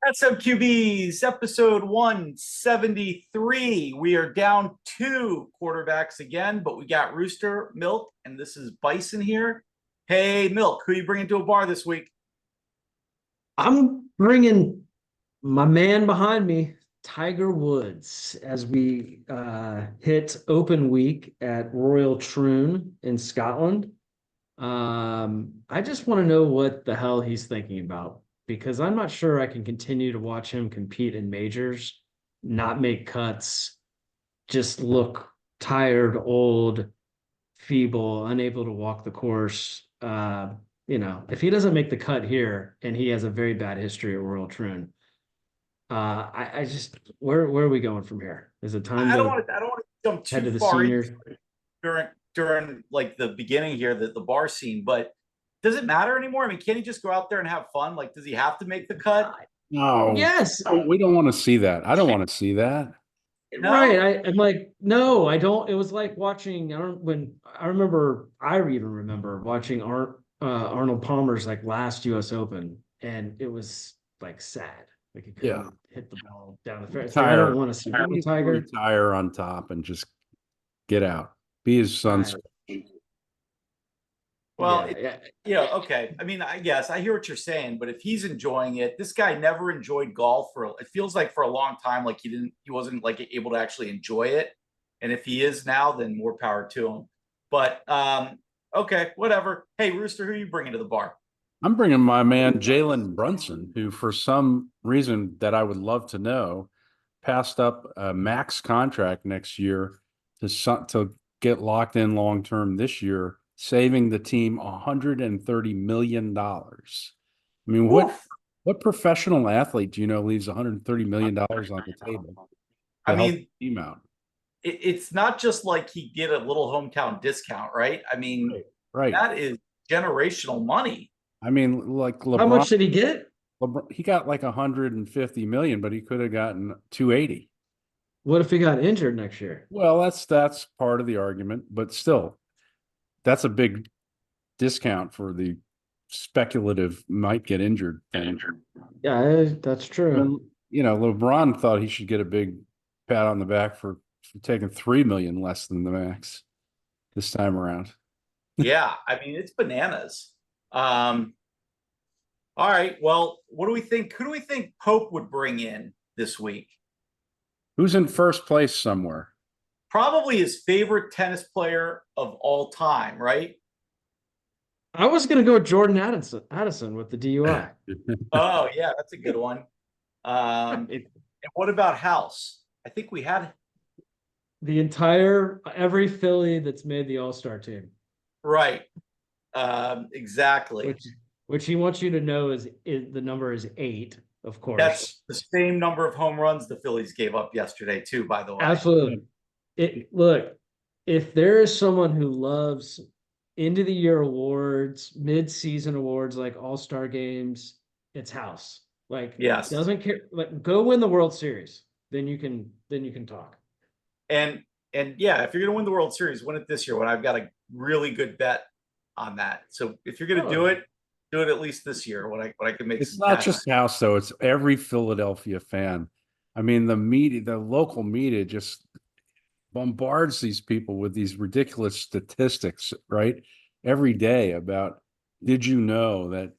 SMQBs, episode 173. We are down two quarterbacks again, but we got Rooster, Milk, and this is Bison here. Hey, Milk, who are you bringing to a bar this week? I'm bringing my man behind me, Tiger Woods, as we hit open week at Royal Troon in Scotland. I just want to know what the hell he's thinking about because I'm not sure I can continue to watch him compete in majors, not make cuts, just look tired, old, feeble, unable to walk the course. If he doesn't make the cut here and he has a very bad history at Royal Troon, I just where are we going from here? Is it time to I don't want to jump head too to the far into senior? it during like the beginning here, the bar scene, but does it matter anymore? I mean, can he just go out there and have fun? Like, does he have to make the cut? No, Yes, we don't want to see that. I don't want to see that. right. No? I'm like, no, I don't. It was like watching. I remember. I even remember watching Arnold Palmer's like last U.S. Open, and it was like sad. Like he Yeah. couldn't hit the ball down the fairway. It's like, I Retire. don't want to see that with He's Tiger. retire on top and just get out. Be his son's. Well, Yeah. okay. I mean, I guess I hear what you're saying, but if he's enjoying it, this guy never enjoyed golf it feels like for a long time, like he wasn't like able to actually enjoy it. And if he is now, then more power to him. But okay, whatever. Hey, Rooster, who are you bringing to the bar? I'm bringing my man Jalen Brunson, who for some reason that I would love to know, passed up a max contract next year to get locked in long term this year, saving the team $130 million. I mean, Oof. what professional athlete do you know leaves $130 million on the table I to help mean, the team out? it's not just like he get a little hometown discount, right? I mean, Right. that is generational money. I mean, like How LeBron, much did he get? he got like 150 million, but he could have gotten 280. What if he got injured next year? Well, that's part of the argument, but still, that's a big discount for the speculative might get injured thing. Yeah, that's true. And, LeBron thought he should get a big pat on the back for taking 3 million less than the max this time around. Yeah, I mean, it's bananas. All right. Well, what do we think? Who do we think Pope would bring in this week? Who's in first place somewhere? Probably his favorite tennis player of all time, right? I was gonna go with Jordan Addison with the DUI. Oh, yeah, that's a good one. And what about House? I think we had Every Philly that's made the All Star team. right. Exactly. Which he wants you to know is the number is 8, of course. That's the same number of home runs the Phillies gave up yesterday, too, by the way. Absolutely. Look, if there is someone who loves end of the year awards, mid-season awards like All-Star games, it's House. Like, yes, doesn't care. Like, go win the World Series, then you can talk. And yeah, if you're gonna win the World Series, win it this year. When I've got a really good bet on that. So if you're gonna do it at least this year. When I can make. It's not just House though; it's every Philadelphia fan. I mean, the media, the local media, just bombards these people with these ridiculous statistics, right? Every day about, did you know that,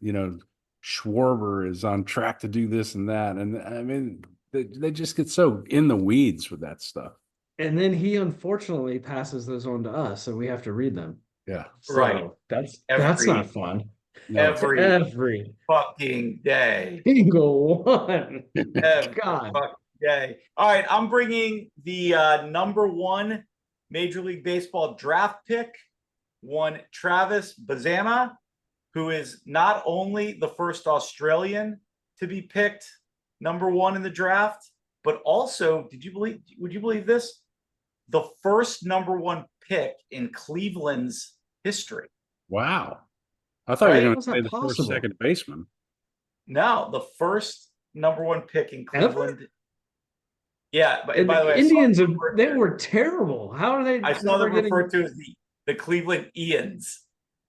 Schwarber is on track to do this and that? And I mean, they just get so in the weeds with that stuff. And then he unfortunately passes those on to us, so we have to read them. Yeah. So right. That's not fun. No. Every fucking day. Single one. Every God. fucking day. All right, I'm bringing the number 1 Major League Baseball draft pick, one Travis Bazana, who is not only the first Australian to be picked number 1 in the draft, but also, would you believe this? The first number 1 pick in Cleveland's history. Wow. I thought you were going to say the possible? first second baseman. No, the first number 1 pick in Cleveland. Ever? Yeah, but by the way, Indians they were terrible. How are they? I saw them referred to as the Cleveland Ians,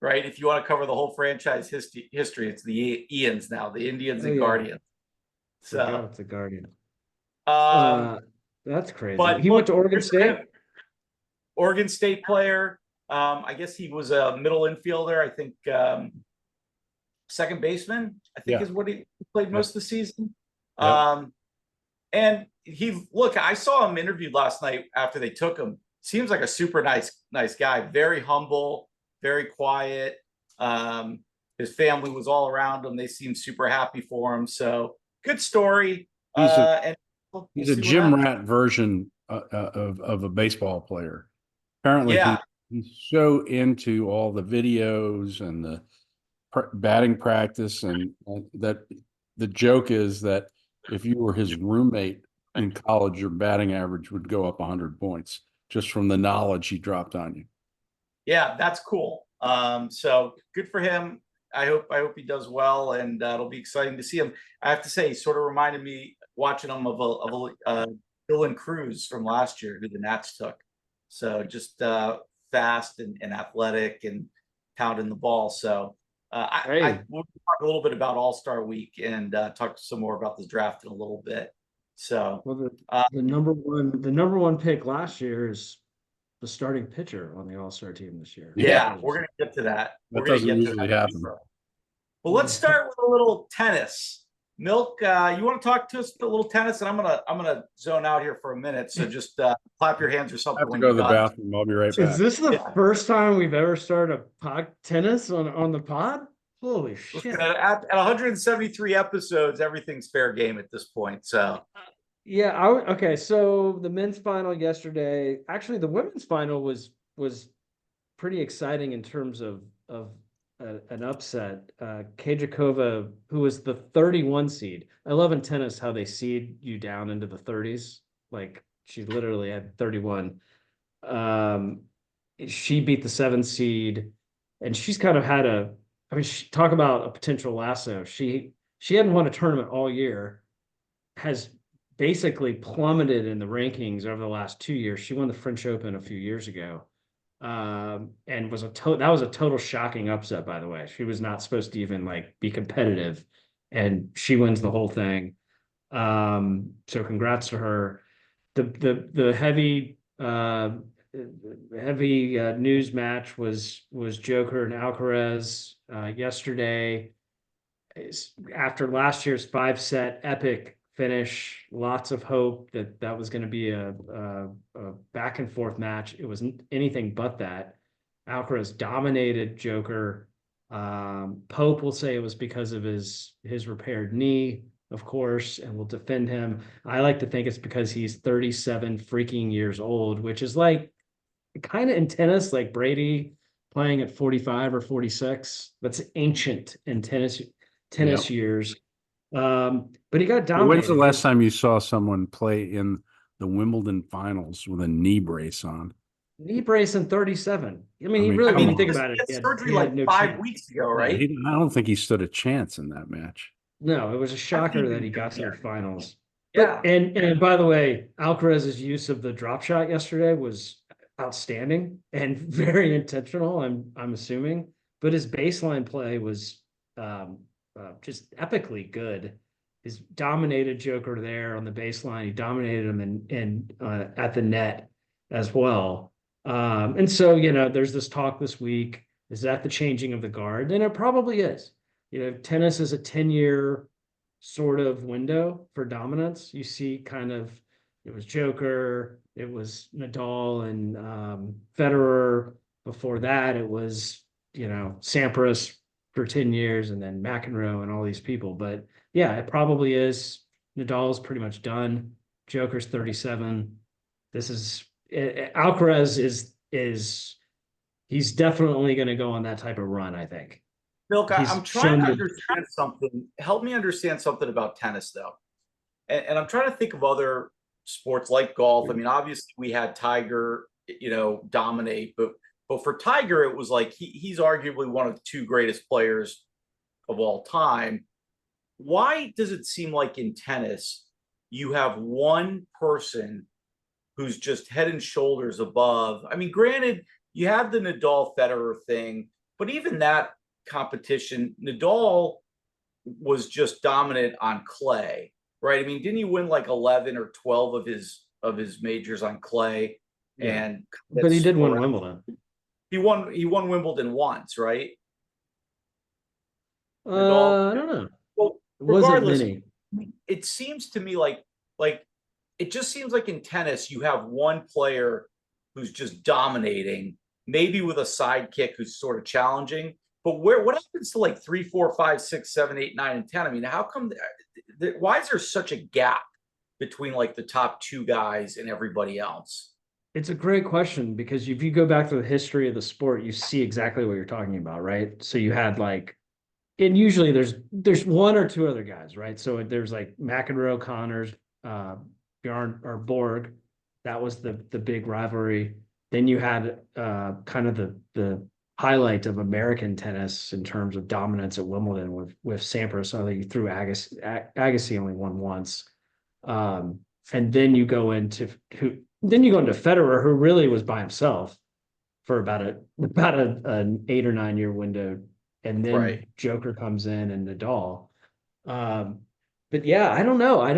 right? If you want to cover the whole franchise history, it's the Ians now, the Indians and Guardians. Forgot So, it's a Guardian. um, That's crazy. but He went look, to Oregon here's State. Oregon State player. I guess he was a middle infielder. I think second baseman, I think Yeah. is what he played Yep. most of the season. Yep. And look, I saw him interviewed last night after they took him. Seems like a super nice guy, very humble, very quiet. His family was all around him. They seemed super happy for him. So good story. And we'll He's a see what gym happens. rat version of a baseball player. Apparently, Yeah. he's so into all the videos and the batting practice, and that the joke is that if you were his roommate in college, your batting average would go up 100 points just from the knowledge he dropped on you. Yeah, that's cool. So good for him. I hope he does well, and it'll be exciting to see him. I have to say, he sort of reminded me watching him of a Dylan Cruz from last year, who the Nats took. So just fast and athletic and pounding the ball. So we'll talk a little bit about All Star Week and talk some more about the draft in a little bit. So Well, the number one pick last year is the starting pitcher on the All Star team this year. yeah, we're gonna get to that. That doesn't usually happen. Well, let's start with a little tennis. Milk, you want to talk to us a little tennis, and I'm gonna zone out here for a minute. So just clap your hands or I something. have to when go to you're the done. bathroom. I'll be right back. Is this the first time we've ever started a pod tennis on the pod? Holy shit! Listen, at 173 episodes, everything's fair game at this point. So yeah, okay. So the men's final yesterday, actually, the women's final was pretty exciting in terms of an upset. Kajakova, who was the 31 seed. I love in tennis how they seed you down into the 30s. Like she literally had 31. She beat the 7 seed, and she's kind of had talk about a potential lasso. She hadn't won a tournament all year, has basically plummeted in the rankings over the last 2 years. She won the French Open a few years ago. And was that was a total shocking upset, by the way. She was not supposed to even like be competitive, and she wins the whole thing. So congrats to her. The heavy news match was Joker and Alcaraz yesterday. After last year's 5-set epic finish, lots of hope that was going to be a back and forth match. It wasn't anything but that. Alcaraz dominated Joker. Pope will say it was because of his repaired knee, of course, and will defend him. I like to think it's because he's 37 freaking years old, which is like kind of in tennis, like Brady playing at 45 or 46. That's ancient in tennis years. But he got dominated. When's the last time you saw someone play in the Wimbledon finals with a knee brace on? Knee brace in 37. When you think about it, he had surgery like 5 weeks ago, right? I don't think he stood a chance in that match. No, it was a shocker that he got to the finals. Yeah. And by the way, Alcaraz's use of the drop shot yesterday was outstanding and very intentional, I'm assuming. But his baseline play was just epically good. He's dominated Joker there on the baseline. He dominated him in at the net as well. And so, there's this talk this week. Is that the changing of the guard? And it probably is. Tennis is a 10-year sort of window for dominance. You see it was Joker, it was Nadal and Federer. Before that, it was, Sampras for 10 years and then McEnroe and all these people. But yeah, it probably is. Nadal's pretty much done. Joker's 37. Alcaraz he's definitely going to go on that type of run, I think. Milk, I'm trying to understand something. Help me understand something about tennis, though. And I'm trying to think of other sports like golf. I mean, obviously we had Tiger, dominate, but for Tiger, it was like he's arguably one of the 2 greatest players of all time. Why does it seem like in tennis you have one person who's just head and shoulders above? I mean, granted, you have the Nadal Federer thing, but even that competition, Nadal was just dominant on clay, right? I mean, didn't he win like 11 or 12 of his majors on clay? Yeah. And But he that's did win around- Wimbledon. He won Wimbledon once, right? Nadal. I don't know. Well, It wasn't regardless, many. it seems to me like it just seems like in tennis you have one player who's just dominating, maybe with a sidekick who's sort of challenging. But what happens to like 3, 4, 5, 6, 7, 8, 9, and 10? I mean, how come? Why is there such a gap between like the top two guys and everybody else? It's a great question because if you go back to the history of the sport, you see exactly what you're talking about, right? So you had like, and usually there's one or two other guys, right? So there's like McEnroe, Connors, Bjorn or Borg. That was the big rivalry. Then you had kind of the highlight of American tennis in terms of dominance at Wimbledon with Sampras. So you threw Agassi. Agassi only won once. And then you go into Federer, who really was by himself for about an 8 or 9 year window, and then Right. Joker comes in and Nadal. But yeah, I don't know. I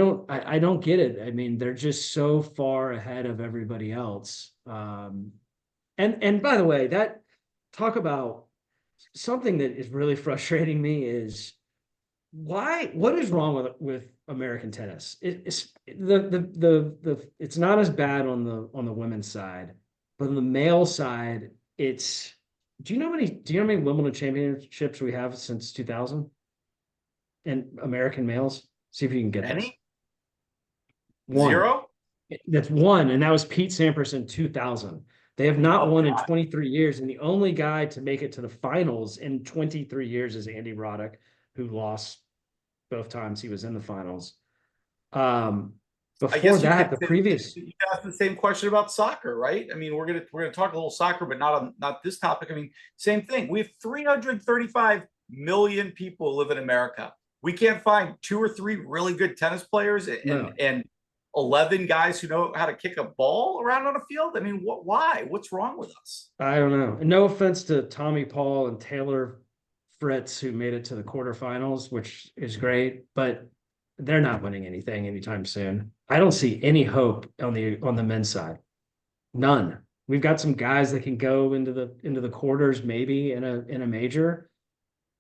don't get it. I mean, they're just so far ahead of everybody else. And by the way, that talk about something that is really frustrating me is what is wrong with American tennis? It's it's not as bad on the women's side, but on the male side, it's do you know how many Wimbledon championships we have since 2000 in American males? See if you can get this. Any? One. Zero? That's one, and that was Pete Sampras in 2000. They have not Oh, won in God. 23 years, and the only guy to make it to the finals in 23 years is Andy Roddick, who lost both times he was in the finals. I Before guess that, the previous you asked the same question about soccer, right? I mean, we're gonna talk a little soccer, but not this topic. I mean, same thing. We have 335 million people who live in America. We can't find 2 or 3 really good tennis players No. and 11 guys who know how to kick a ball around on a field. I mean, why? What's wrong with us? I don't know. No offense to Tommy Paul and Taylor Fritz, who made it to the quarterfinals, which is great, but they're not winning anything anytime soon. I don't see any hope on the men's side. None. We've got some guys that can go into the quarters, maybe in a major,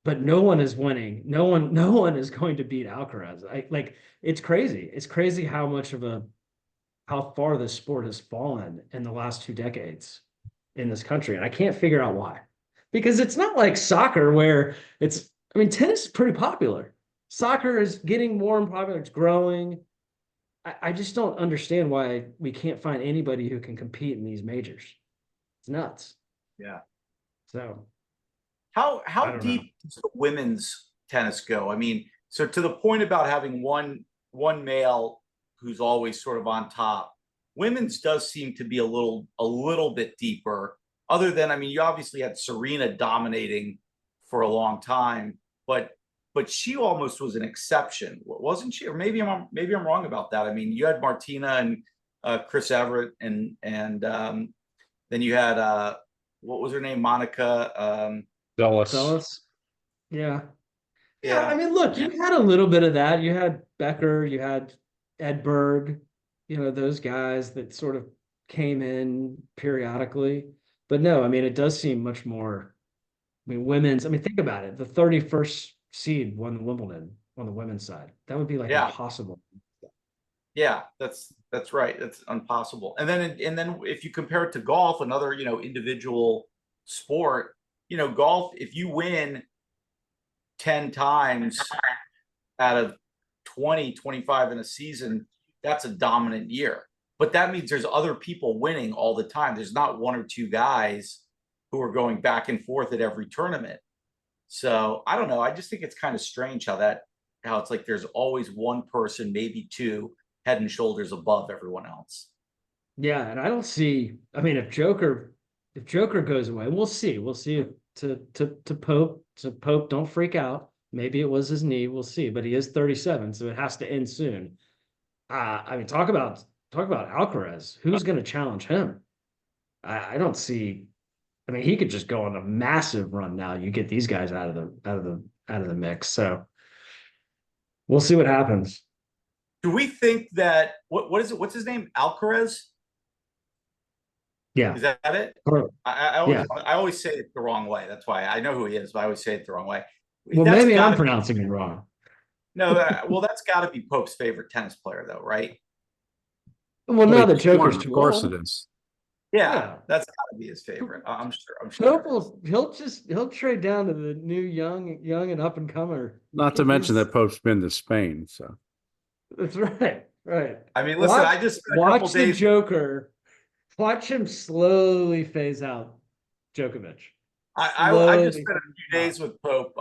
but no one is winning. No one is going to beat Alcaraz. It's crazy. It's crazy how far this sport has fallen in the last 2 decades in this country. And I can't figure out why. Because it's not like soccer where tennis is pretty popular. Soccer is getting more and popular. It's growing. I just don't understand why we can't find anybody who can compete in these majors. It's nuts. Yeah. So How don't deep does the women's tennis go? I mean, so to the point about having one male who's always sort of on top, women's does seem to be a little bit deeper. Other than, I mean, you obviously had Serena dominating for a long time, but she almost was an exception, wasn't she? Or maybe I'm wrong about that. I mean, you had Martina and Chris Everett, and then you had what was her name, Monica Dallas. Fellas. Yeah. Yeah. I mean, look, you had a little bit of that. You had Becker, you had Edberg, those guys that sort of came in periodically. But no, I mean, it does seem much more. I mean, think about it. The 31st seed won Wimbledon on the women's side. That would be like Yeah. impossible. Yeah, that's right. That's impossible. And then if you compare it to golf, another, individual sport, golf, if you win 10 times out of 20, 25 in a season, that's a dominant year. But that means there's other people winning all the time. There's not 1 or 2 guys who are going back and forth at every tournament. So I don't know. I just think it's kind of strange how it's like there's always one person, maybe 2, head and shoulders above everyone else. Yeah, and I don't see. I mean, if Joker goes away, we'll see. We'll see if to Pope, don't freak out. Maybe it was his knee. We'll see. But he is 37, so it has to end soon. I mean, talk about Alcaraz. Who's going to challenge him? I don't see. I mean, he could just go on a massive run now. You get these guys out of the mix. So we'll see what happens. Do we think that what is it? What's his name? Alcaraz? Yeah. Is that it? Or- I always say it the wrong way. That's why I know who he is, but I always say it the wrong way. Well, That's maybe I'm gotta pronouncing it wrong. well, that's got to be Pope's favorite tennis player, though, right? Well, Well, now he the just won, Joker's of too course old. it is. Yeah, that's got to be his favorite. I'm sure. I'm sure. He'll trade down to the new young and up and comer. Not to mention that Pope's been to Spain, so That's right. Right. I mean, listen, I just spent a couple Watch the days. Joker. Watch him slowly phase out Djokovic. I just spent a few days with Pope,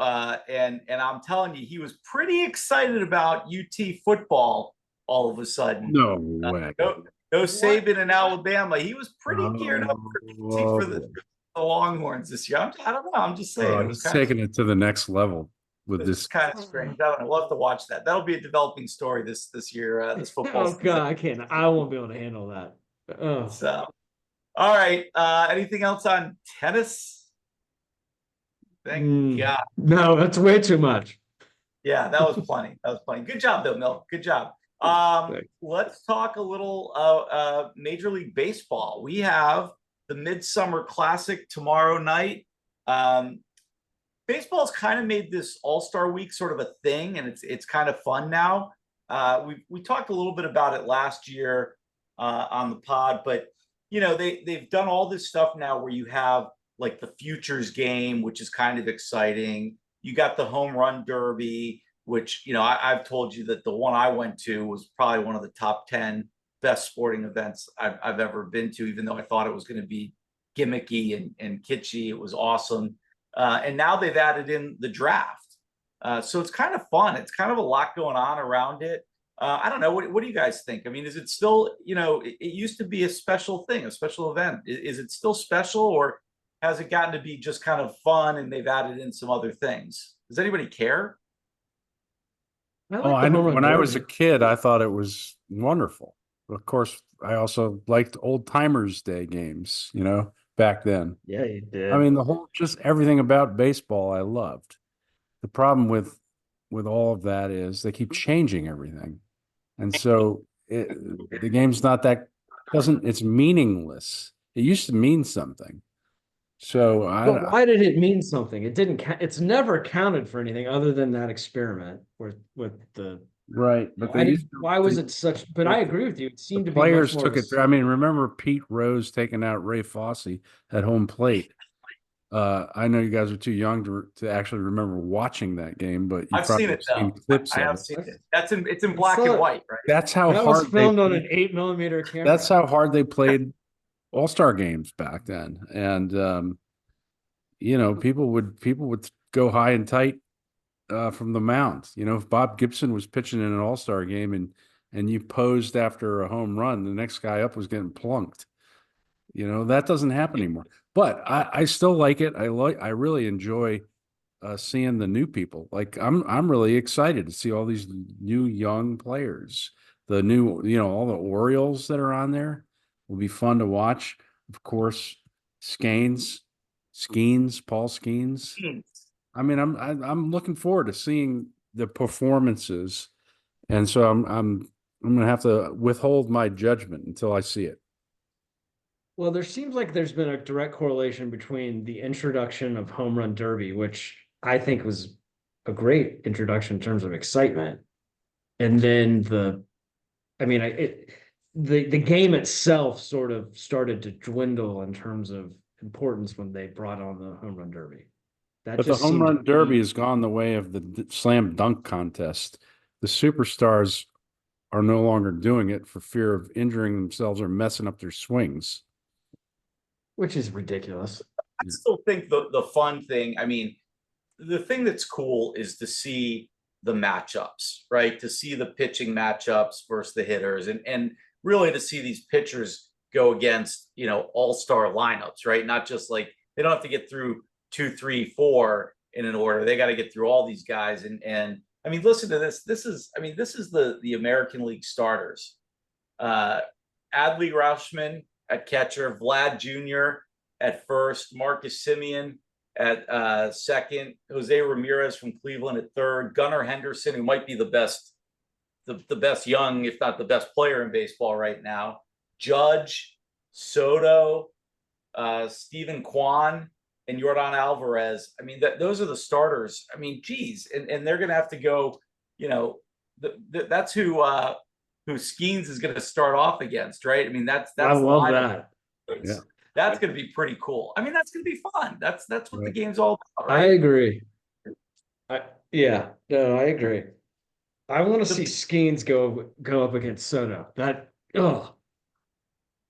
and I'm telling you, he was pretty excited about UT football. All of a sudden, no way. No Saban in Alabama. He was pretty geared up Oh, for the Longhorns this year. I don't know. I'm just saying. It was he's taking it to the next level with this this. kind of strange. I don't know. We'll have to watch that. That'll be a developing story this year. This football. Oh God, I can't. I won't be able to handle that. Oh. So, all right. Anything else on tennis? Thank God. No, that's way too much. Yeah, that was plenty. That was plenty. Good job, though, Mill. Good job. Let's talk a little Major League Baseball. We have the Midsummer Classic tomorrow night. Baseball's kind of made this All-Star Week sort of a thing, and it's kind of fun now. We talked a little bit about it last year on the pod, but you know they've done all this stuff now where you have like the futures game, which is kind of exciting. You got the home run derby, which, you know, I've told you that the one I went to was probably one of the top 10 best sporting events I've ever been to, even though I thought it was going to be gimmicky and kitschy. It was awesome. And now they've added in the draft. So it's kind of fun. It's kind of a lot going on around it. I don't know. What do you guys think? I mean, is it still, you know, it used to be a special thing, a special event. Is it still special, or has it gotten to be just kind of fun and they've added in some other things? Does anybody care? I know when I was a kid, I thought it was wonderful. Of course, I also liked Old Timers Day games, you know, back then. Yeah, you did. I mean, just everything about baseball I loved. The problem with all of that is they keep changing everything. And so the game's not that, it's meaningless. It used to mean something. So but why did it mean something? It didn't. It's never counted for anything other than that experiment with the right. But why was it such? But I agree with you. It seemed to be players much more took it. I mean, remember Pete Rose taking out Ray Fosse at home plate. I know you guys are too young to actually remember watching that game, but I've seen it though. Clips I have seen it. It's in black and white, right? That's how that hard was filmed on an 8mm camera. That's how hard they played All-Star games back then. And you know, people would go high and tight from the mound. You know, if Bob Gibson was pitching in an All-Star game and you posed after a home run, the next guy up was getting plunked. You know, that doesn't happen anymore. But I still like it. I really enjoy seeing the new people. Like I'm really excited to see all these new young players. The new, you know, all the Orioles that are on there will be fun to watch. Of course, Paul Skenes. I mean, I'm looking forward to seeing the performances, and so I'm gonna have to withhold my judgment until I see it. Well, there seems like there's been a direct correlation between the introduction of Home Run Derby, which I think was a great introduction in terms of excitement, and then the game itself sort of started to dwindle in terms of importance when they brought on the Home Run Derby. But the Home Run Derby has gone the way of the slam dunk contest. The superstars are no longer doing it for fear of injuring themselves or messing up their swings. Which is ridiculous. I still think the fun thing, I mean, the thing that's cool is to see the matchups, right? To see the pitching matchups versus the hitters, and really to see these pitchers go against, you know, all-star lineups, right? Not just like they don't have to get through 2, 3, 4 in an order. They got to get through all these guys. And I mean, listen to this. This is the American League starters. Adley Rauschman at catcher, Vlad Jr. at first, Marcus Simeon at second, Jose Ramirez from Cleveland at third, Gunnar Henderson, who might be the best the best young, if not the best player in baseball right now. Judge, Soto, Stephen Kwan, and Yordan Alvarez. I mean, those are the starters. I mean, geez, and they're going to have to go. You know, that's who Skenes is going to start off against, right? I mean, that's I love that. Yeah. That's going to be pretty cool. I mean, that's going to be fun. That's what the game's all about, I right? agree. Yeah, no, I agree. I want to see Skeens go up against Soto. That The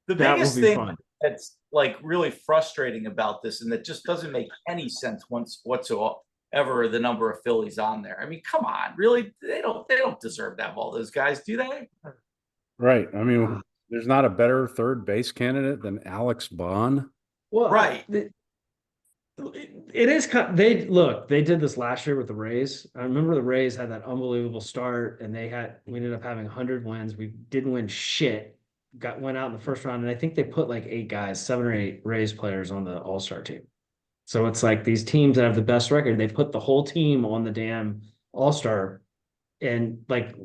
that will biggest be thing fun. that's like really frustrating about this, and that just doesn't make any sense whatsoever, the number of Phillies on there. I mean, come on, really? They don't deserve to have all those guys, do they? Right. I mean, there's not a better third base candidate than Alex Bond. Well, Right. It is they did this last year with the Rays. I remember the Rays had that unbelievable start and we ended up having 100 wins. We didn't win shit. Went out in the first round, and I think they put like 7 or 8 Rays players on the All Star team. So it's like these teams that have the best record, they put the whole team on the damn All Star, and like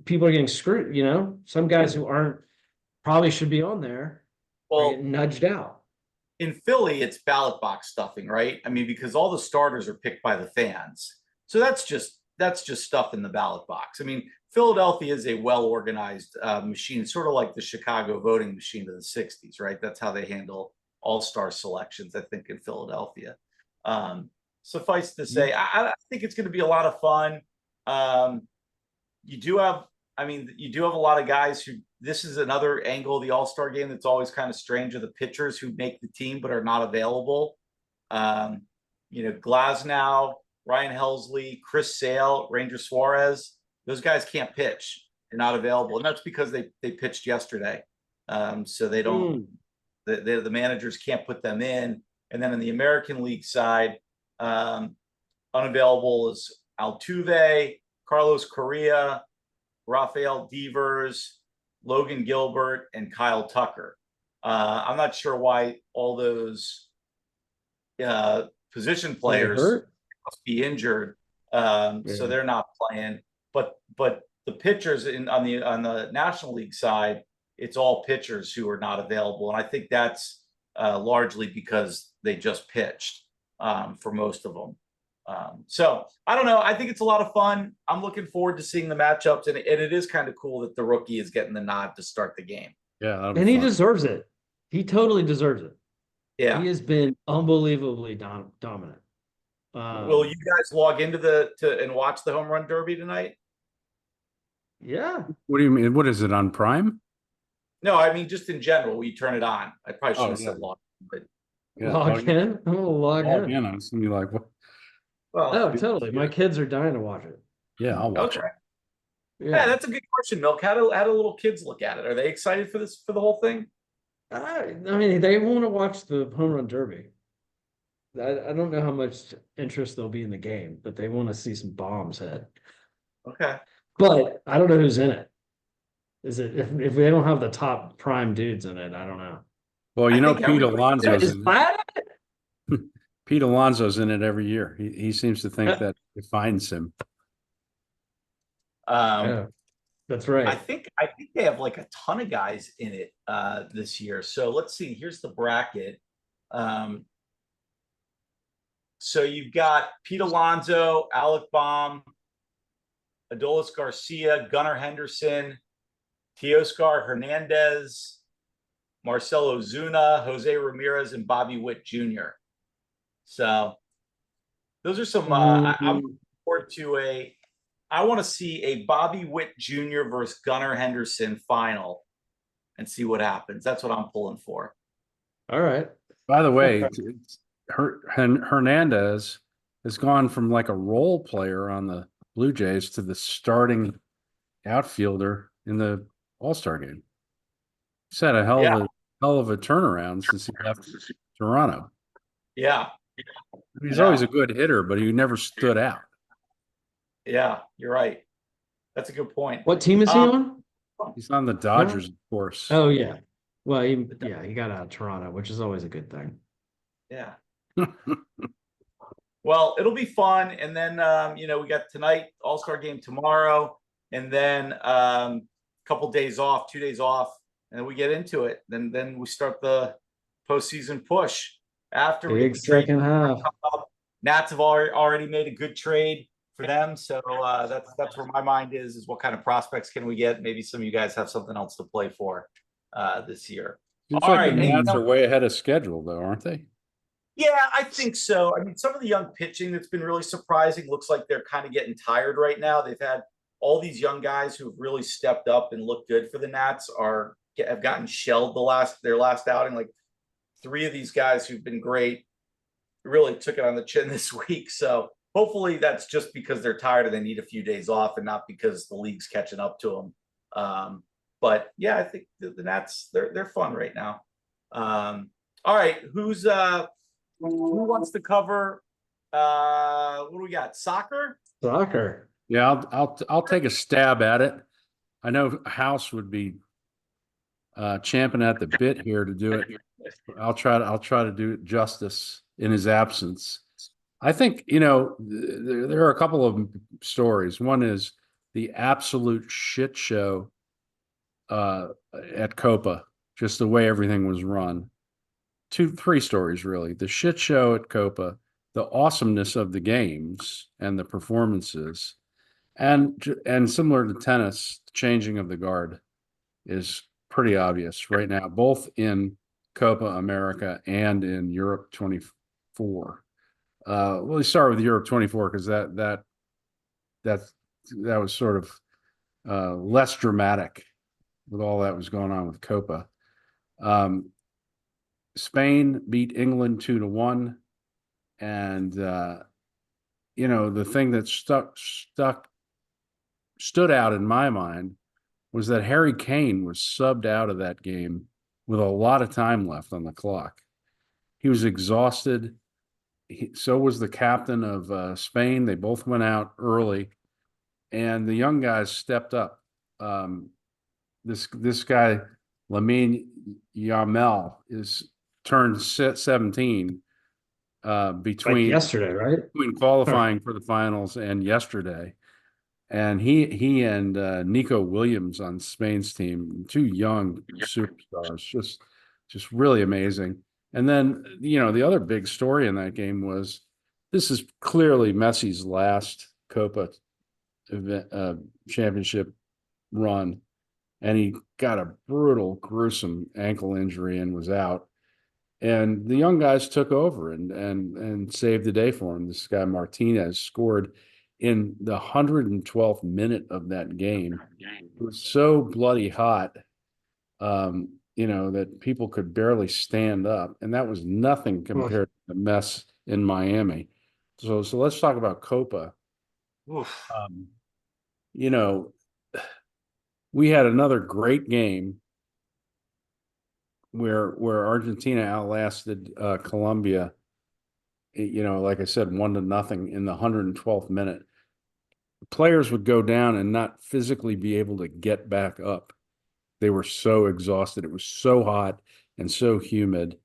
people are getting screwed. You know, some guys who aren't probably should be on there are getting nudged out. In Philly, it's ballot box stuffing, right? I mean, because all the starters are picked by the fans. So that's just stuff in the ballot box. I mean, Philadelphia is a well-organized machine, sort of like the Chicago voting machine of the 60s, right? That's how they handle all-star selections, I think, in Philadelphia. Suffice to say, I think it's going to be a lot of fun. You do have a lot of guys who, this is another angle of the All-Star game that's always kind of strange, are the pitchers who make the team but are not available. Glasnow, Ryan Helsley, Chris Sale, Ranger Suarez, those guys can't pitch. They're not available. And that's because they pitched yesterday. So they don't, the managers can't put them in. And then in the American League side, unavailable is Altuve, Carlos Correa, Rafael Devers, Logan Gilbert, and Kyle Tucker. I'm not sure why all those position players must be injured, so they're not playing. But the pitchers on the National League side, it's all pitchers who are not available, and I think that's largely because they just pitched for most of them. So I don't know. I think it's a lot of fun. I'm looking forward to seeing the matchups, and it is kind of cool that the rookie is getting the nod to start the game. Yeah, and he deserves it. He totally deserves it. Yeah, he has been unbelievably dominant. Will you guys log into and watch the home run derby tonight? Yeah. What do you mean? What is it on Prime? No, I mean just in general. Will you turn it on? I probably should have said log in, but Log in. I'm gonna log in. I was gonna be like, what? Well, totally. My kids are dying to watch it. Yeah, I'll watch it. Yeah, that's a good question, Milk. How do little kids look at it? Are they excited for the whole thing? I mean, they want to watch the home run derby. I don't know how much interest there'll be in the game, but they want to see some bombs hit. Okay. But I don't know who's in it. Is it if they don't have the top prime dudes in it? I don't know. Well, Pete Alonso's is Vlad in it? Pete Alonso's in it every year. He seems to think that defines him. That's right. I think they have like a ton of guys in it this year. So let's see. Here's the bracket. So you've got Pete Alonso, Alec Baum, Adolis Garcia, Gunnar Henderson, Teoscar Hernandez, Marcelo Zuna, Jose Ramirez, and Bobby Witt Jr. So those are some. I'm looking forward to I want to see a Bobby Witt Jr. versus Gunnar Henderson final and see what happens. That's what I'm pulling for. All right. By the way, Hernandez has gone from like a role player on the Blue Jays to the starting outfielder in the All-Star game. He's had a hell of a turnaround since he left Toronto. Yeah. He's always a good hitter, but he never stood out. Yeah, you're right. That's a good point. What team is he on? He's on the Dodgers, of course. Oh yeah. Well, he got out of Toronto, which is always a good thing. Yeah. Well, it'll be fun, and then we got tonight, All-Star game tomorrow. and then couple days off, 2 days off, and then we get into it. Then we start the postseason push after we get Big the trade. second half. Nats have already made a good trade for them, so that's where my mind is what kind of prospects can we get? Maybe some of you guys have something else to play for this year. Seems All like right, the and, Nats are way ahead of schedule, though, aren't they? yeah, I think so. I mean, some of the young pitching that's been really surprising. Looks like they're kind of getting tired right now. They've had all these young guys who've really stepped up and looked good for the Nats have gotten shelled their last outing. Like 3 of these guys who've been great really took it on the chin this week. So hopefully that's just because they're tired and they need a few days off and not because the league's catching up to them. But yeah, I think the Nats, they're fun right now. All right, who wants to cover what do we got? Soccer? Soccer. Yeah, I'll take a stab at it. I know House would be champing at the bit here to do it. I'll try to do it justice in his absence. I think, there are a couple of stories. One is the absolute shit show at Copa, just the way everything was run. 3 stories really. The shit show at Copa, the awesomeness of the games and the performances, and similar to tennis, the changing of the guard is pretty obvious right now, both in Copa America and in Europe 24. We'll start with Europe 24 because that was sort of less dramatic with all that was going on with Copa. Spain beat England 2-1, and the thing that stood out in my mind was that Harry Kane was subbed out of that game with a lot of time left on the clock. He was exhausted. So was the captain of Spain. They both went out early, and the young guys stepped up. This guy, Lamine Yamal, is turned 17 between yesterday, right? Between qualifying for the finals and yesterday. And he and Nico Williams on Spain's team, 2 young superstars, just really amazing. And then, the other big story in that game was this is clearly Messi's last Copa event, championship run. And he got a brutal, gruesome ankle injury and was out. And the young guys took over and saved the day for him. This guy Martinez scored in the 112th minute of that game. It was so bloody hot, that people could barely stand up, and that was nothing compared to the mess in Miami. So let's talk about Copa. We had another great game where Argentina outlasted Colombia. Like I said, 1-0 in the 112th minute. Players would go down and not physically be able to get back up. They were so exhausted. It was so hot and so humid,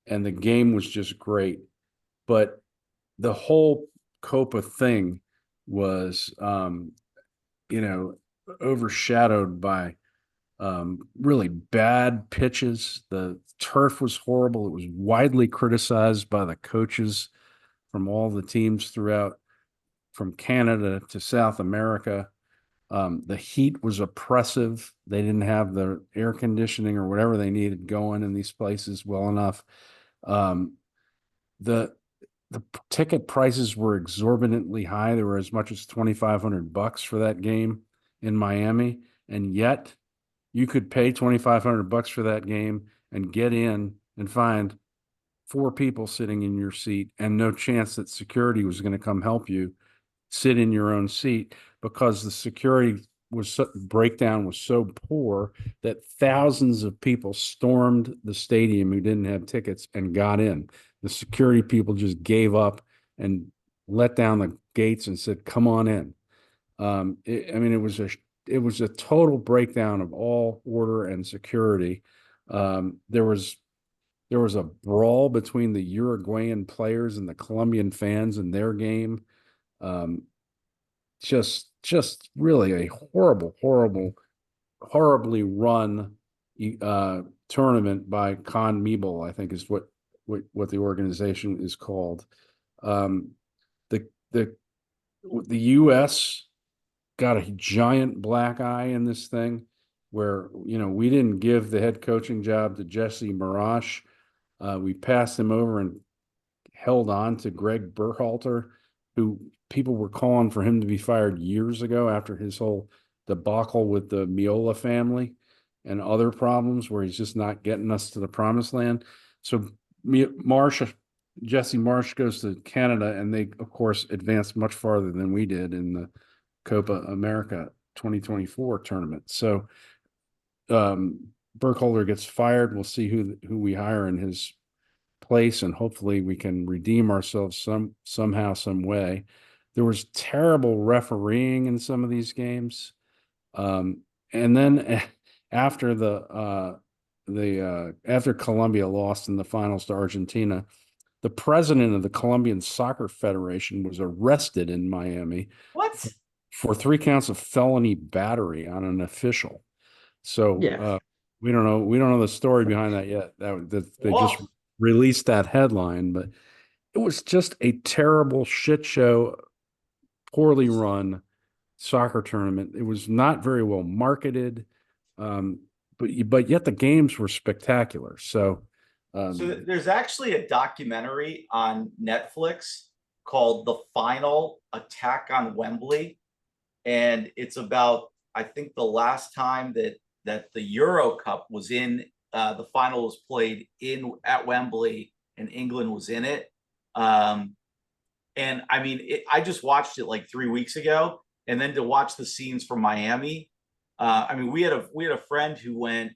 and the game was just great. But the whole Copa thing was, overshadowed by really bad pitches. The turf was horrible. It was widely criticized by the coaches from all the teams throughout, from Canada to South America. The heat was oppressive. They didn't have the air conditioning or whatever they needed going in these places well enough. The ticket prices were exorbitantly high. They were as much as $2,500 for that game in Miami, and yet you could pay $2,500 for that game and get in and find 4 people sitting in your seat and no chance that security was going to come help you sit in your own seat, because the security breakdown was so poor that thousands of people stormed the stadium who didn't have tickets and got in. The security people just gave up and let down the gates and said, "Come on in." It was a total breakdown of all order and security. There was a brawl between the Uruguayan players and the Colombian fans in their game. just really a horribly run tournament by CONMEBOL, I think is what the organization is called. The the U.S. got a giant black eye in this thing, where we didn't give the head coaching job to Jesse Marash. We passed him over and held on to Greg Berhalter, who people were calling for him to be fired years ago after his whole debacle with the Miola family and other problems where he's just not getting us to the promised land. So Jesse Marsh goes to Canada, and they, of course, advanced much farther than we did in the Copa America 2024 tournament. So Burkholder gets fired. We'll see who we hire in his place, and hopefully we can redeem ourselves somehow, some way. There was terrible refereeing in some of these games. And then after after Colombia lost in the finals to Argentina, the president of the Colombian Soccer Federation was arrested in Miami. What? For 3 counts of felony battery on an official. So Yeah. we don't know the story behind that yet. That they just released that headline, but it was just a terrible shit show, poorly run soccer tournament. It was not very well marketed, but yet the games were spectacular. So there's actually a documentary on Netflix called The Final Attack on Wembley. And it's about, I think, the last time that the Euro Cup was in, the final was played at Wembley, and England was in it. And I mean, I just watched it like 3 weeks ago, and then to watch the scenes from Miami. I mean, we had a friend who went,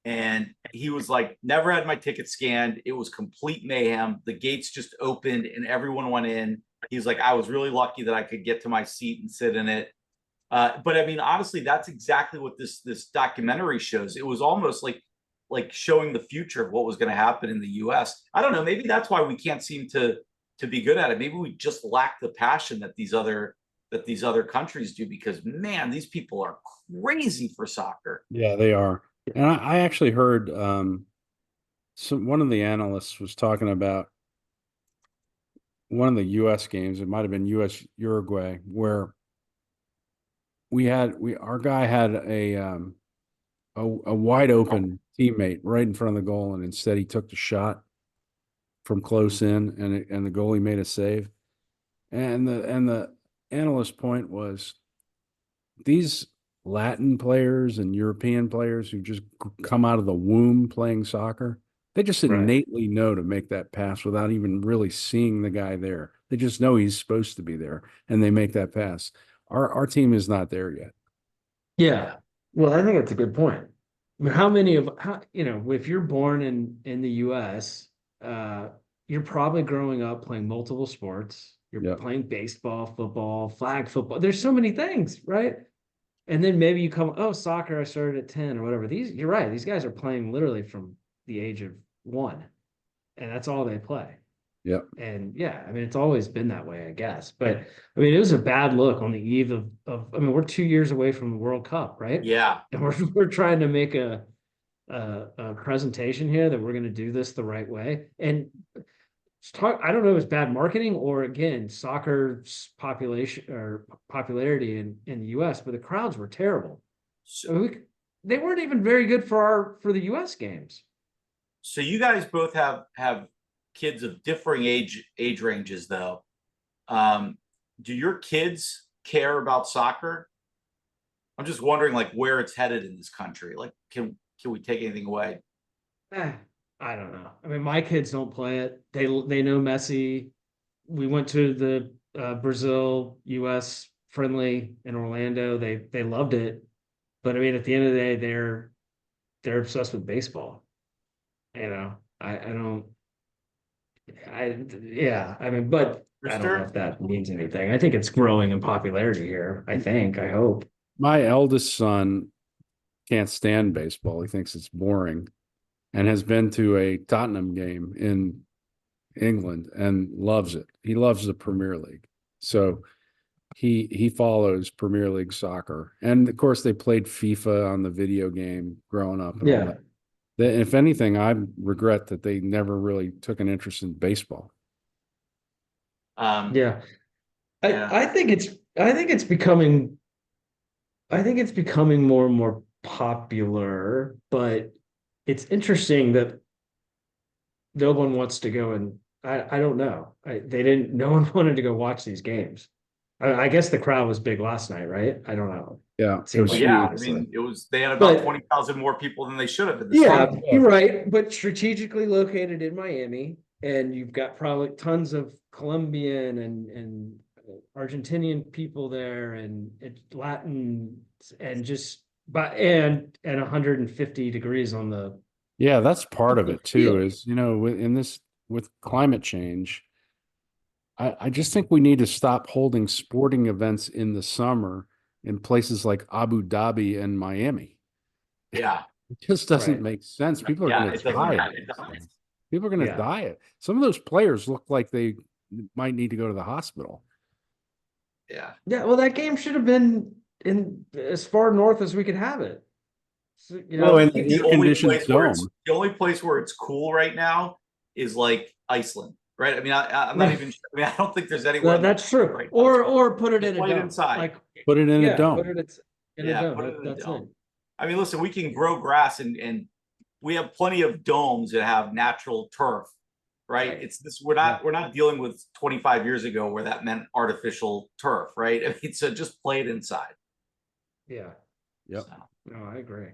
and he was like, never had my ticket scanned. It was complete mayhem. The gates just opened and everyone went in. He's like, I was really lucky that I could get to my seat and sit in it. But I mean, honestly, that's exactly what this documentary shows. It was almost like showing the future of what was going to happen in the U.S. I don't know. Maybe that's why we can't seem to be good at it. Maybe we just lack the passion that these other countries do, because man, these people are crazy for soccer. Yeah, they are. And I actually heard one of the analysts was talking about one of the U.S. games. It might have been U.S. Uruguay, where our guy had a wide open teammate right in front of the goal, and instead he took the shot from close in, and the goalie made a save. And the analyst point was, these Latin players and European players who just come out of the womb playing soccer, they just innately know to make that pass without even really seeing the guy there. They just know he's supposed to be there, and they make that pass. Our team is not there yet. Yeah. Well, I think that's a good point. I mean, if you're born in the US, you're probably growing up playing multiple sports. You're playing baseball, football, flag football. There's so many things, right? And then maybe you soccer, I started at 10 or whatever. You're right. These guys are playing literally from the age of 1, and that's all they play. Yeah. And yeah, I mean, it's always been that way, I guess. But I mean, it was a bad look on the eve of I mean, we're 2 years away from the World Cup, right? Yeah. And we're trying to make a presentation here that we're going to do this the right way. And I don't know if it's bad marketing or, again, soccer's population or popularity in the US, but the crowds were terrible. So they weren't even very good for the US games. So you guys both have kids of differing age ranges, though. Do your kids care about soccer? I'm just wondering, like, where it's headed in this country. Like, can we take anything away? I don't know. I mean, my kids don't play it. They know Messi. We went to the Brazil US friendly in Orlando. They loved it. But I mean, at the end of the day, they're obsessed with baseball. You know, I don't. I mean, but I don't know if that means anything. I think it's growing in popularity here. I hope. My eldest son can't stand baseball. He thinks it's boring, and has been to a Tottenham game in England and loves it. He loves the Premier League. So he follows Premier League soccer, and of course they played FIFA on the video game growing up. And all Yeah. that. If anything, I regret that they never really took an interest in baseball. Yeah. Yeah. I think it's becoming more and more popular, but it's interesting that no one wants to go, and I don't know. No one wanted to go watch these games. I guess the crowd was big last night, right? I don't know. Yeah, It seemed was like Yeah, I huge. mean, they had about But- 20,000 more people than they should have in the Yeah, stadium. you're right. But strategically located in Miami, and you've got probably tons of Colombian and Argentinian people there, and Latin, and just and 150 degrees on the. Yeah, that's part of it too, Yeah. is, with climate change, I just think we need to stop holding sporting events in the summer in places like Abu Dhabi and Miami. Yeah. It just doesn't Right. make sense. People are Yeah, going it to doesn't. die. It doesn't. People are going to Yeah. die. Some of those players look like they might need to go to the hospital. Yeah. Yeah, well, that game should have been in as far north as we could have it. So, Well, I in think the air-conditioned zone. the only place where it's cool right now is like Iceland, right? I mean, I'm not even. I mean, I don't think there's anywhere. that's true. right now. Or put it in a Play it dome. inside. Like, Put it in yeah, a dome. put it in Yeah, a dome. put it in a That's dome. it. I mean, listen, we can grow grass and we have plenty of domes that have natural turf, right? Right. It's this. We're not dealing with 25 years ago where that meant artificial turf, right? I mean, so just play it inside. Yeah. Yep. So. No, I agree.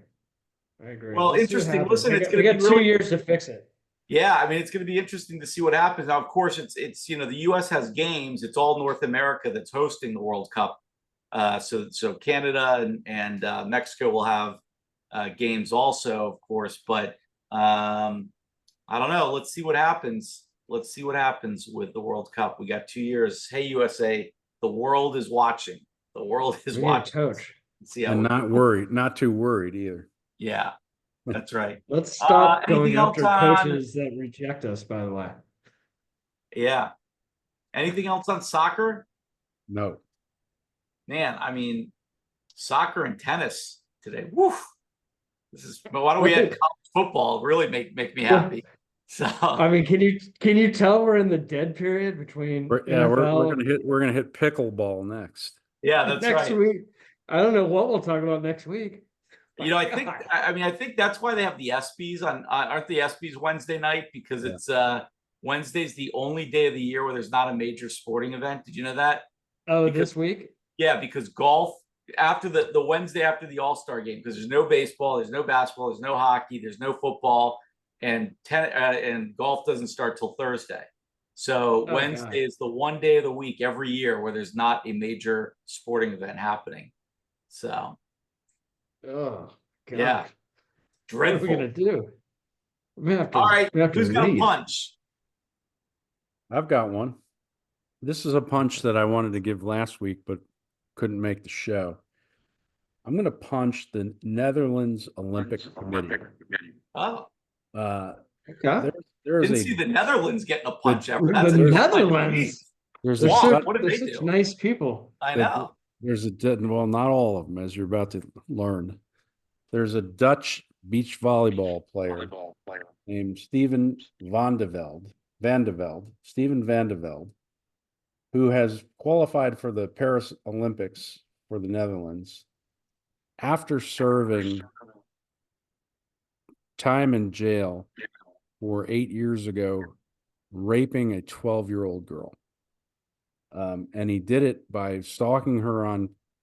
Well, Let's see what interesting. happens. Listen, it's we gonna got be 2 really- years to fix it. Yeah, I mean, it's going to be interesting to see what happens. Now, of course, it's the U.S. has games. It's all North America that's hosting the World Cup. So Canada and Mexico will have games also, of course. But I don't know. Let's see what happens. Let's see what happens with the World Cup. We got 2 years. Hey, USA, the world is watching. The world is We need a watching. coach. Let's see how And we not do. worried, not too worried either. Yeah, that's right. Let's stop going anything else after on- coaches that reject us, by the way. Yeah. Anything else on soccer? No. Man, I mean, soccer and tennis today. Woof. Why don't we add college football? Really make me happy. So I mean, can you tell we're in the dead period between We're NFL gonna hit pickleball next. yeah, that's next right. week? I don't know what we'll talk about next week. I think that's why they have the ESPYs on. Aren't the ESPYs Wednesday night? Because Yeah. it's Wednesday's the only day of the year where there's not a major sporting event. Did you know that? Oh, Because- this week? Yeah, because golf after the Wednesday after the All Star game, because there's no baseball, there's no basketball, there's no hockey, there's no football, and golf doesn't start till Thursday. So Oh, Wednesday God. is the one day of the week every year where there's not a major sporting event happening. So Oh, God. Yeah. What are dreadful. we gonna do? We have to. All right, we have to who's gonna leave. punch? I've got one. This is a punch that I wanted to give last week, but couldn't make the show. I'm going to punch the Netherlands Olympic Committee. Oh, Okay. There's didn't see the Netherlands getting a punch ever. The That's a good punch. Netherlands. there's They're a Wow, such, Dut- what did they're they such do? nice people. I the- know. there's a well, not all of them, as you're about to learn. There's a Dutch beach volleyball player named Steven Van de Velde, who has qualified for the Paris Olympics for the Netherlands after serving time in jail for 8 years ago, raping a 12-year-old girl. And he did it by stalking her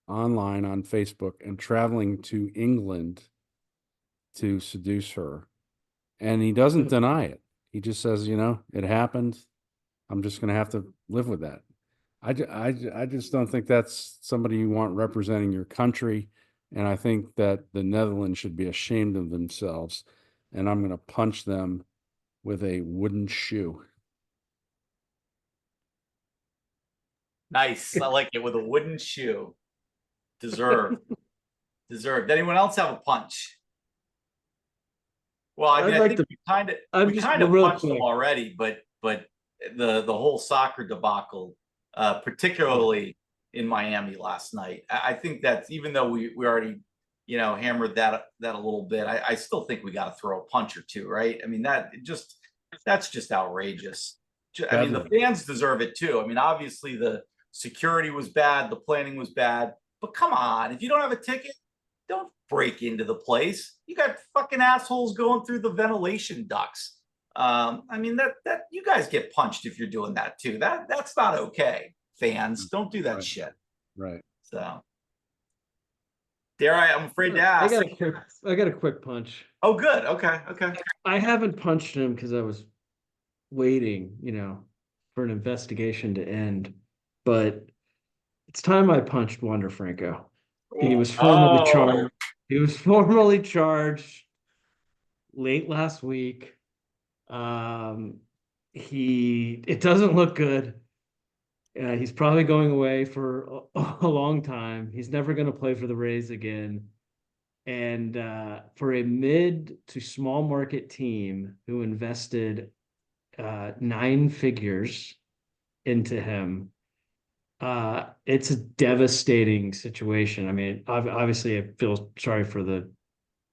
online on Facebook and traveling to England to seduce her. And he doesn't deny it. He just says, it happened. I'm just going to have to live with that. I just don't think that's somebody you want representing your country. And I think that the Netherlands should be ashamed of themselves. And I'm going to punch them with a wooden shoe. Nice. I like it with a wooden shoe. Deserved. Deserved. Anyone else have a punch? Well, I mean, I'd like I think I'm we just kind of real punched them quick. already, but the whole soccer debacle, particularly in Miami last night. I think that's, even though we already, you know, hammered that a little bit, I still think we got to throw a punch or two, right? I mean, that's just outrageous. I mean, the fans deserve it too. I mean, obviously the security was bad, the planning was bad, but come on, if you don't have a ticket, don't break into the place. You got fucking assholes going through the ventilation ducts. I mean, that you guys get punched if you're doing that too. That's not okay. Fans, don't do that shit. Right. So, I'm afraid to ask. I got a quick punch. Oh, good. Okay. I haven't punched him because I was waiting, for an investigation to end. But it's time I punched Wander Franco. He was formally charged. He was formally charged late last week. It doesn't look good. He's probably going away for a long time. He's never going to play for the Rays again. And for a mid to small market team who invested 9 figures into him, it's a devastating situation. I mean, obviously, I feel sorry for the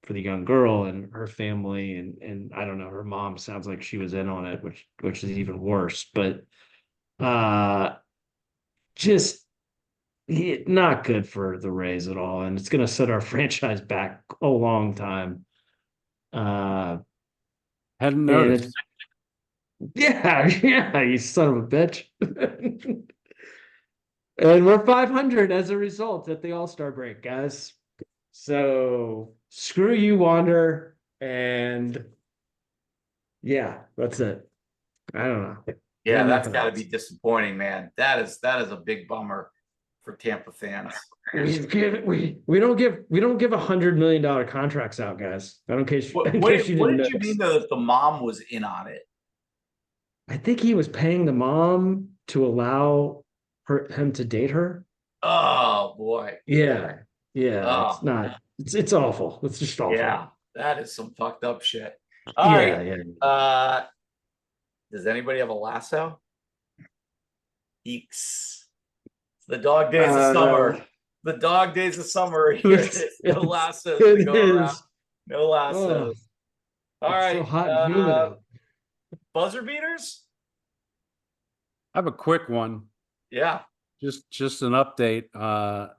young girl and her family, and I don't know, her mom sounds like she was in on it, which is even worse. But just not good for the Rays at all, and it's going to set our franchise back a long time. Hadn't noticed. Yeah, you son of a bitch. And we're 500 as a result at the All Star break, guys. So screw you, Wander, and yeah, that's it. I don't know. Yeah, that's got to be disappointing, man. That is a big bummer for Tampa fans. We don't give $100 million contracts out, guys. I don't care. What did you mean though that the mom was in on it? I think he was paying the mom to allow him to date her. Oh boy. Yeah. It's not. It's awful. It's just awful. Yeah, that is some fucked up shit. All right. Does anybody have a lasso? Eeks. It's the dog days of summer. The dog days of summer. Here no lassos to go around. No lassos. All right. So hot and humid. Buzzer beaters? I have a quick one. Yeah. Just an update. I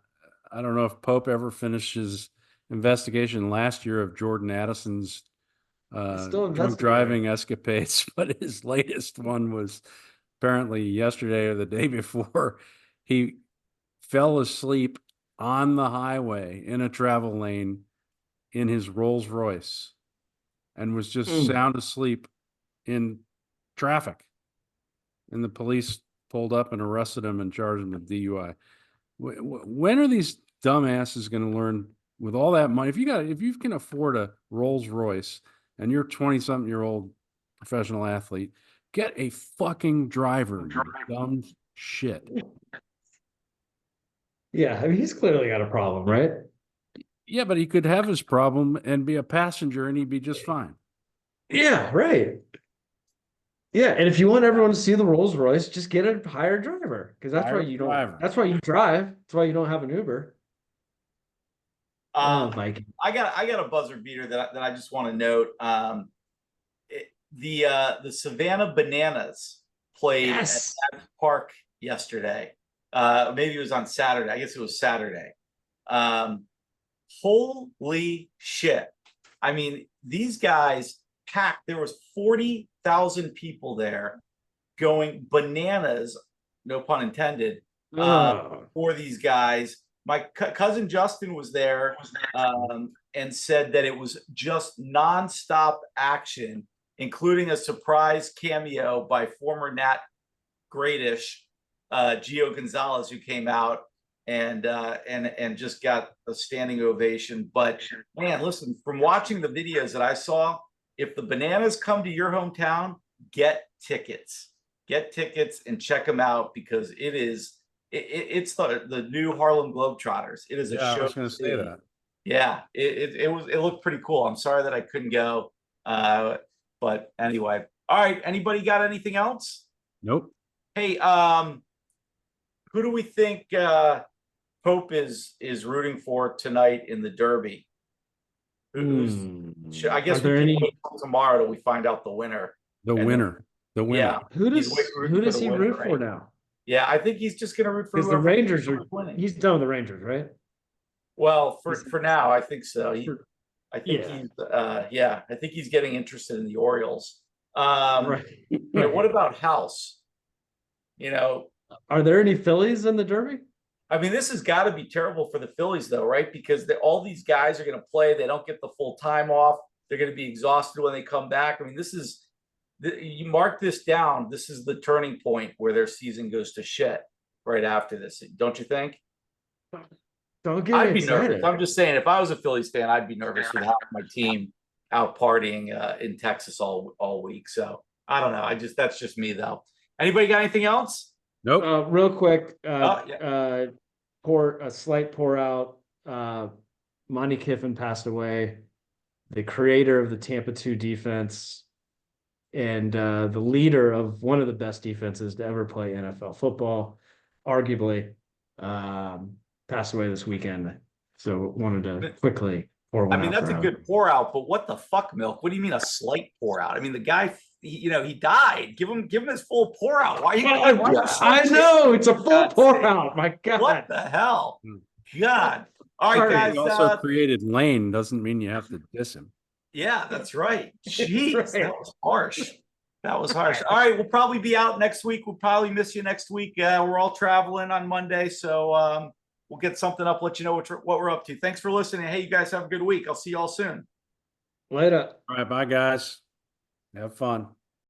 don't know if Pope ever finished his investigation last year of Jordan Addison's drunk driving escapades, but his latest one was apparently yesterday or the day before. He fell asleep on the highway in a travel lane in his Rolls Royce and was just sound asleep in traffic. And the police pulled up and arrested him and charged him with DUI. When are these dumbasses going to learn with all that money? If you can afford a Rolls Royce and you're 20-something-year-old professional athlete, get a fucking driver, you dumb shit. Yeah, I mean, he's clearly got a problem, right? Yeah, but he could have his problem and be a passenger and he'd be just fine. Yeah, right. Yeah, and if you want everyone to see the Rolls Royce, just get a hired driver, because that's why you don't. That's why you drive. That's why you don't have an Uber. Mike, I got a buzzer beater that I just want to note. The Savannah Bananas played at that park yesterday. Maybe it was on Saturday. I guess it was Saturday. Holy shit! I mean, these guys packed. There was 40,000 people there going bananas, no pun intended, for these guys. My cousin Justin was there and said that it was just nonstop action, including a surprise cameo by former Nat Greatish Gio Gonzalez, who came out and just got a standing ovation. But man, listen, from watching the videos that I saw, if the Bananas come to your hometown, get tickets and check them out, because it's the new Harlem Globetrotters. It is a show. I was going to say that. Yeah, it looked pretty cool. I'm sorry that I couldn't go, but anyway. All right, anybody got anything else? Nope. Hey, who do we think Pope is rooting for tonight in the Derby? I guess Are there we can any? wait till tomorrow till we find out the winner. The And winner. The winner. Yeah, Who he's does rooting who for does the he winner, root for right? now? Yeah, I think he's just going to root for Because the whoever Rangers is are. winning. He's done with the Rangers, right? Well, He's- for now, I think so. I think Yeah. he's I think he's getting interested in the Orioles. Right, Right. what about House? You know, Are there any Phillies in the Derby? I mean, this has got to be terrible for the Phillies, though, right? Because all these guys are going to play. They don't get the full time off. They're going to be exhausted when they come back. I mean, you mark this down. This is the turning point where their season goes to shit right after this. Don't you think? Don't get I'd be excited. nervous. I'm just saying, if I was a Phillies fan, I'd be nervous with half my team out partying in Texas all week. So I don't know. That's just me, though. Anybody got anything else? Nope. Real quick, Yeah. a slight pour out. Monty Kiffin passed away, the creator of the Tampa 2 defense, and the leader of one of the best defenses to ever play NFL football, arguably, passed away this weekend. So wanted to quickly pour one out. I mean, that's a good pour out, but what the fuck, Milk? What do you mean a slight pour out? I mean, the guy, he died. Give him his full pour out. Why are you? I know it's a full pour out. My God, what the hell? God. All right, guys. He also created Lane. Doesn't mean you have to diss him. Yeah, that's right. Jeez, right. that was harsh. That was harsh. All right, we'll probably be out next week. We'll probably miss you next week. We're all traveling on Monday, so we'll get something up, let you know what we're up to. Thanks for listening. Hey, you guys have a good week. I'll see you all soon. Later. All right, bye, guys. Have fun.